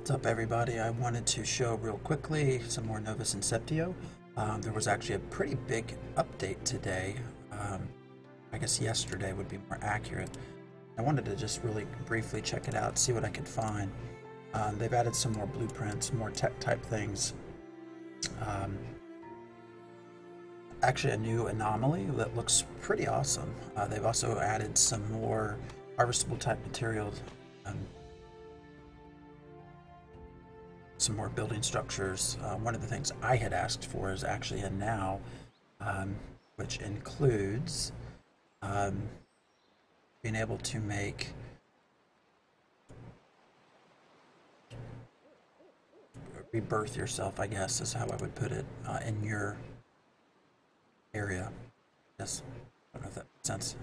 What's up, everybody? I wanted to show real quickly some more Novus Inceptio. There was actually a pretty big update today. I guess yesterday would be more accurate. I wanted to just really briefly check it out, see what I could find. They've added some more blueprints, more tech type things. Actually a new anomaly that looks pretty awesome. They've also added some more harvestable type materials. Some more building structures. One of the things I had asked for is actually a now, which includes being able to make rebirth yourself, I guess is how I would put it, in your area. Yes, I don't know if that makes sense.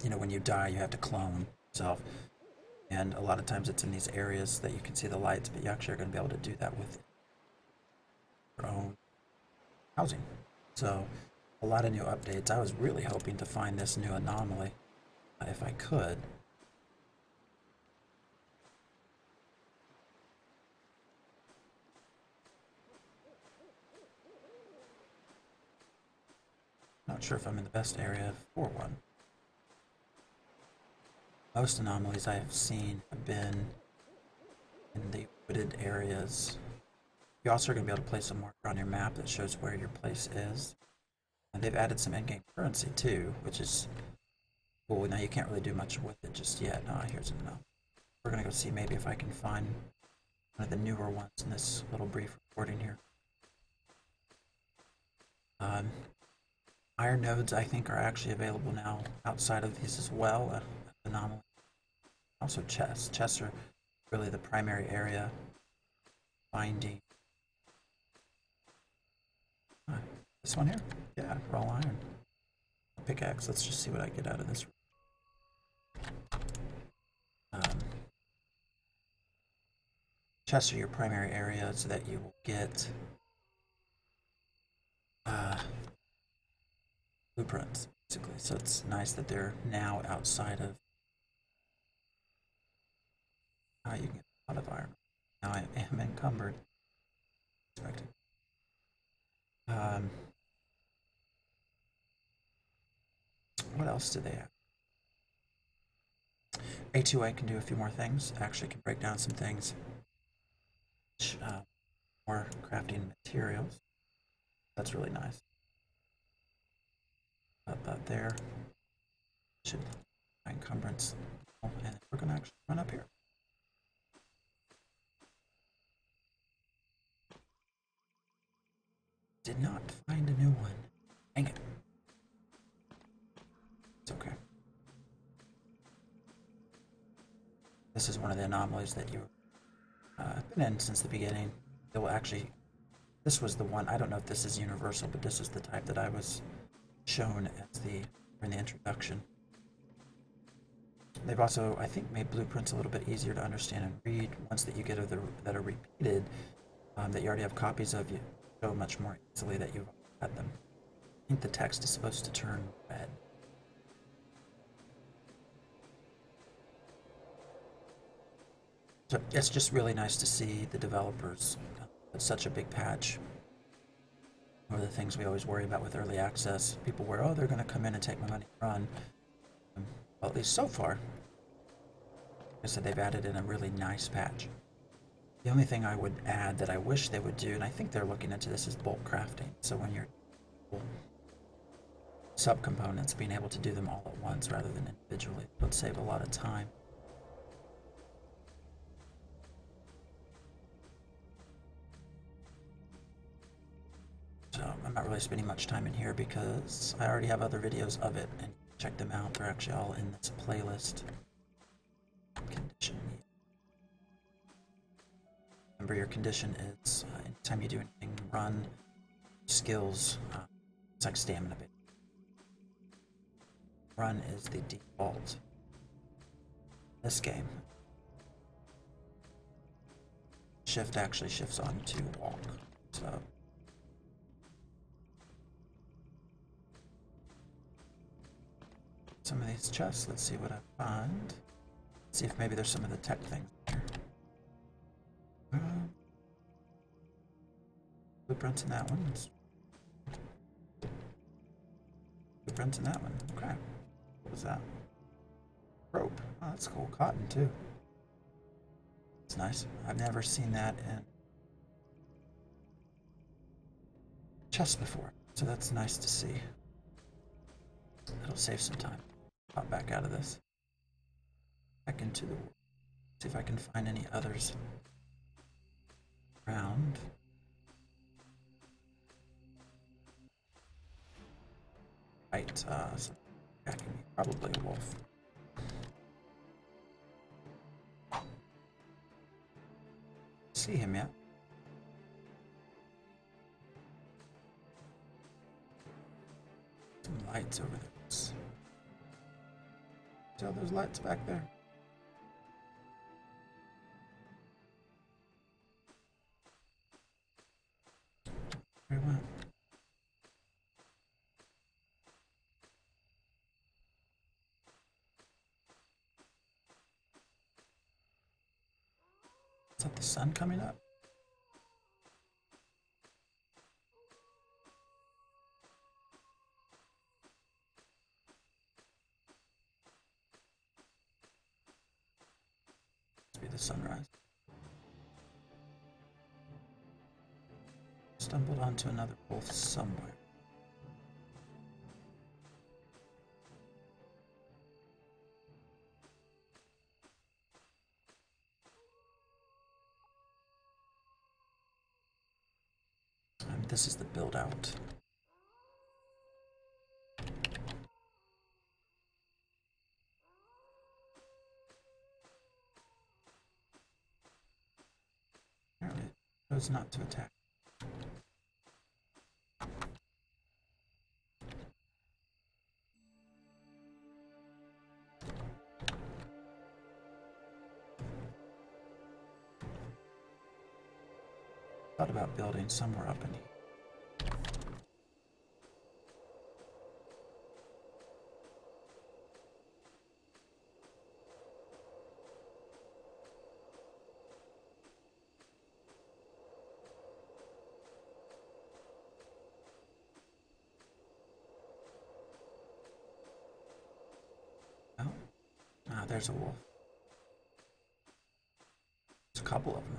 You know, when you die, you have to clone yourself. And a lot of times it's in these areas that you can see the lights, but you actually are going to be able to do that with your own housing. So, a lot of new updates. I was really hoping to find this new anomaly, if I could. Not sure if I'm in the best area for one. Most anomalies I have seen have been in the wooded areas. You're also going to be able to place a marker on your map that shows where your place is. And they've added some in-game currency too, which is cool. Now you can't really do much with it just yet. Here's a no. We're going to go see maybe if I can find one of the newer ones in this little brief recording here. Iron nodes, I think, are actually available now outside of these as well. Anomaly. Also chests. Chests are really the primary area. Finding. This one here? Yeah, raw iron. Pickaxe. Let's just see what I get out of this. Chests are your primary areas that you will get blueprints, basically. So it's nice that they're now outside of. You can get a lot of iron. Now I am encumbered. Expecting. What else do they have? A2A can do a few more things. Actually can break down some things. More crafting materials. That's really nice. About there. Should encumbrance. And we're going to actually run up here. Did not find a new one. Dang it. It's okay. This is one of the anomalies that you've been in since the beginning. It will actually, this was the one, I don't know if this is universal, but this is the type that I was shown as in the introduction. They've also, I think, made blueprints a little bit easier to understand and read. Ones that you get that are repeated, that you already have copies of, you show much more easily that you've had them. I think the text is supposed to turn red. So it's just really nice to see the developers put such a big patch. One of the things we always worry about with early access, people were, oh, they're going to come in and take my money and run. Well, at least so far, like I said, they've added in a really nice patch. The only thing I would add that I wish they would do, and I think they're looking into this, is bulk crafting. So when you're subcomponents, being able to do them all at once rather than individually would save a lot of time. So I'm not really spending much time in here because I already have other videos of it, and check them out. They're actually all in this playlist. Condition. Remember, your condition is anytime you do anything, run, skills, it's like stamina bit. Run is the default. This game. Shift actually shifts on to walk. So some of these chests, let's see what I find. See if maybe there's some of the tech things here. Blueprints in that one. Blueprints in that one. Okay. What was that? Rope. Oh, that's cool. Cotton, too. It's nice. I've never seen that in chest before, so that's nice to see. It'll save some time. Pop back out of this. Back into the world. See if I can find any others around. Right, so attacking me. Probably a wolf. See him yet? Some lights over there. See all those lights back there? Where he went? Is that the sun coming up? Must be the sunrise. Stumbled onto another wolf somewhere. This is the build out. Apparently it chose not to attack. Thought about building somewhere up in here. Oh, there's a wolf. There's a couple of them.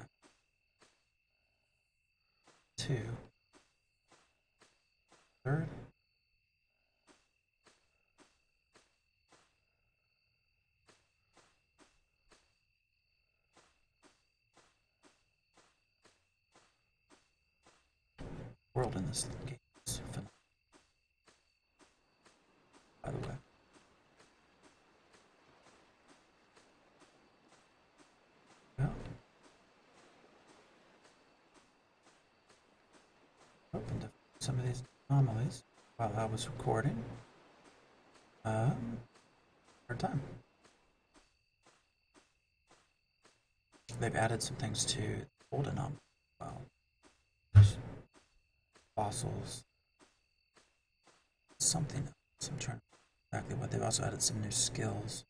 Two. Third. World in this game is phenomenal, by the way. Well, opened up some of these anomalies while I was recording. Hard time. They've added some things to old anomaly. Well, there's fossils, something else. I'm trying to exactly what they've also added some new skills.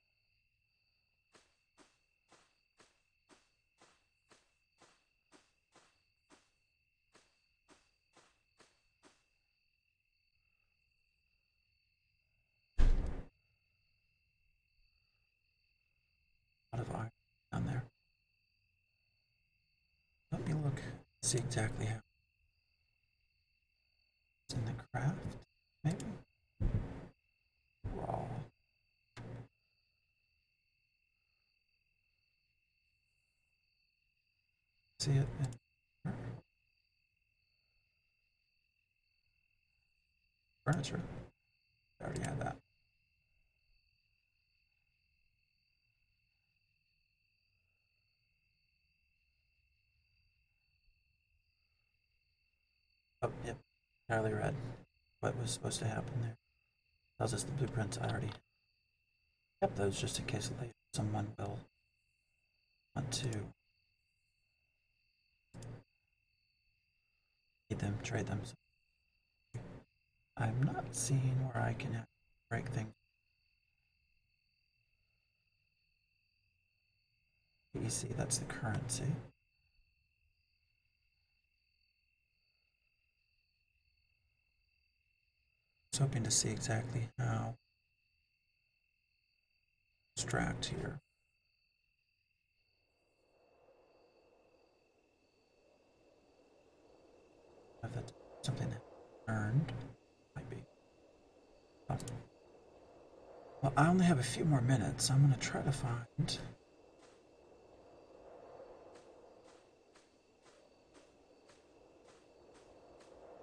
A lot of iron down there. Let me look, see exactly how it's in the craft, maybe? Raw. See it in furniture. I already had that. Oh, yep. Entirely read what was supposed to happen there. Tells us the blueprints. I already kept those just in case later someone will want to need them, trade them. I'm not seeing where I can break things. EC, that's the currency. was hoping to see exactly how extract here. If that's something that earned, might be. Oh. Well, I only have a few more minutes. I'm going to try to find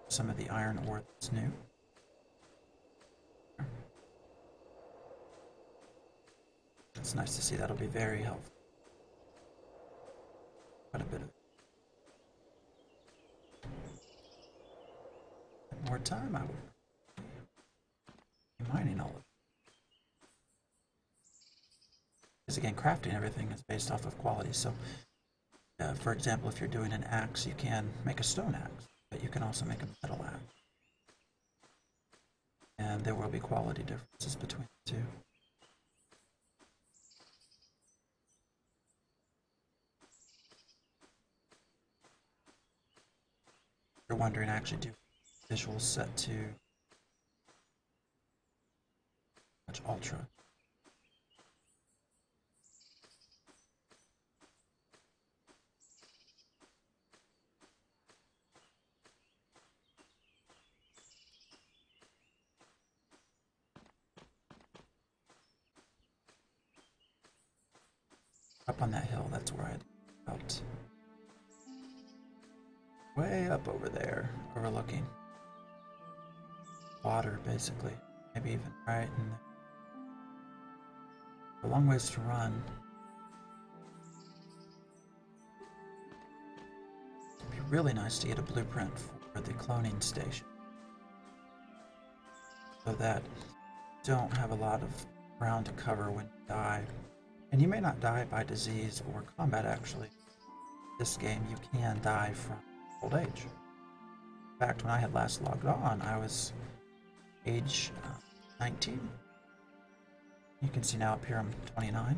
some of the iron ore that's new. It's nice to see. That'll be very helpful. Quite a bit of more time, I would be mining all of it. Because again, crafting everything is based off of quality. So, for example, if you're doing an axe, you can make a stone axe, but you can also make a metal axe. And there will be quality differences between the two. If you're wondering, I actually do visuals set to much ultra. Up on that hill, that's where I'd out. Way up over there, overlooking water, basically. Maybe even right in there. A long ways to run. It'd be really nice to get a blueprint for the cloning station, so that you don't have a lot of ground to cover when you die. And you may not die by disease or combat, actually. This game, you can die from old age. In fact, when I had last logged on, I was age 19. You can see now up here I'm 29.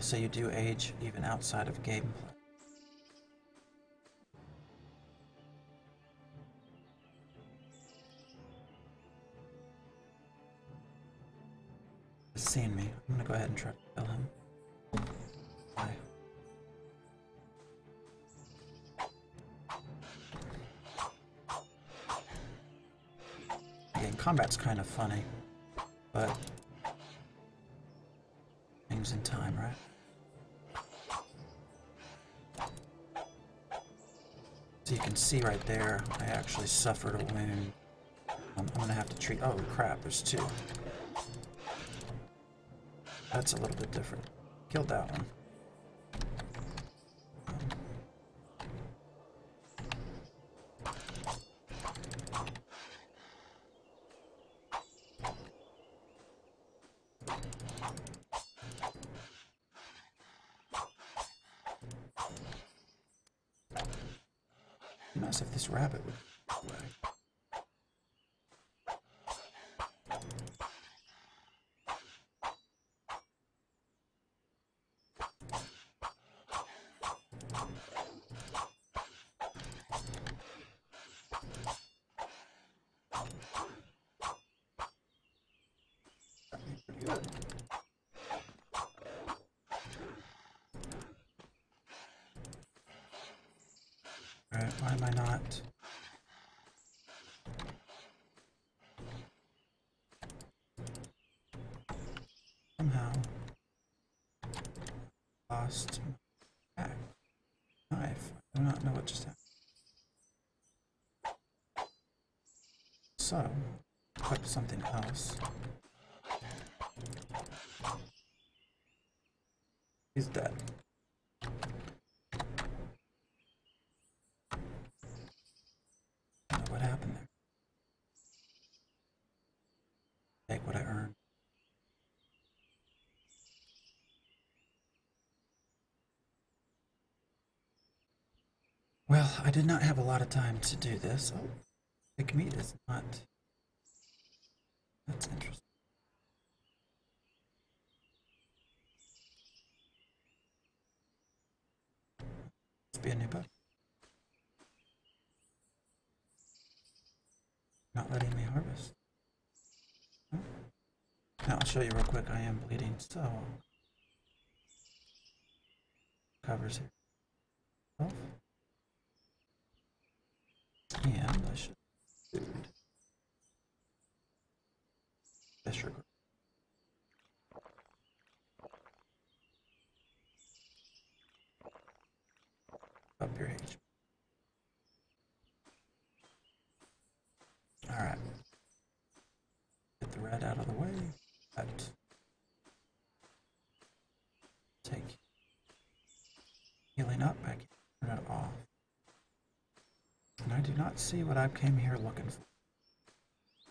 So you do age even outside of gameplay. He's seen me. I'm gonna go ahead and try to kill him. Bye. Again, combat's kind of funny, but things in time, right? So you can see right there, I actually suffered a wound. I'm gonna have to treat. Oh crap! There's two. That's a little bit different. Killed that one. Be nice if this rabbit would go away. Pretty good. Alright, why am I not? Somehow lost my knife. I do not know what just happened. So, equip something else. He's dead. I don't know what happened there. Take what I earned. Well, I did not have a lot of time to do this. Oh, thick meat is not. That's interesting. Must be a new bug. Not letting me harvest. Oh. Now I'll show you real quick. I am bleeding, so covers here. Oh. And I should food. Fisher. Up your HP. Alright. Get the red out of the way. But take healing up. I can turn it off. And I do not see what I came here looking for.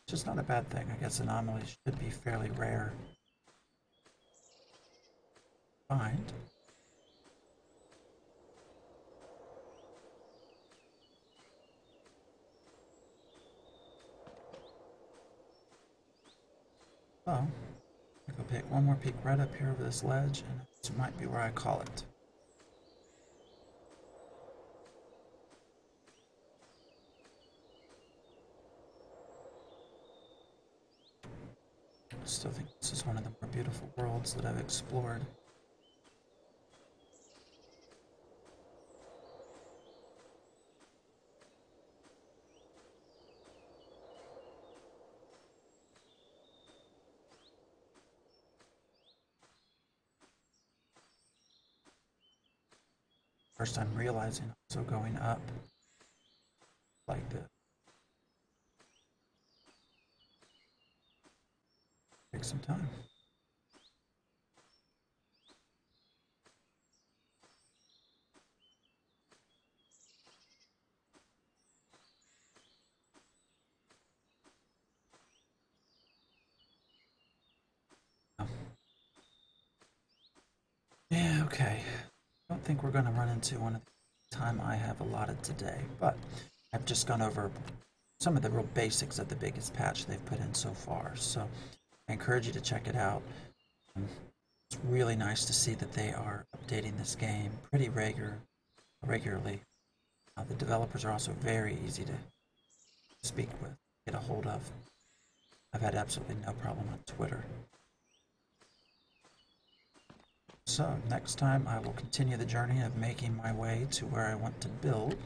Which is not a bad thing. I guess anomalies should be fairly rare. Find. So, I'll go pick one more peek right up here over this ledge, and this might be where I call it. I still think this is one of the more beautiful worlds that I've explored. First I'm realizing also going up like this. Take some time. Oh. Yeah, okay. I don't think we're going to run into one of the time I have allotted today, but I've just gone over some of the real basics of the biggest patch they've put in so far, so I encourage you to check it out. It's really nice to see that they are updating this game pretty regularly. The developers are also very easy to speak with, get a hold of. I've had absolutely no problem on Twitter. So, next time I will continue the journey of making my way to where I want to build.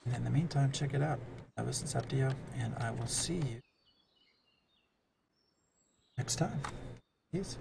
And in the meantime, check it out, Novus Inceptio, and I will see you next time. Peace.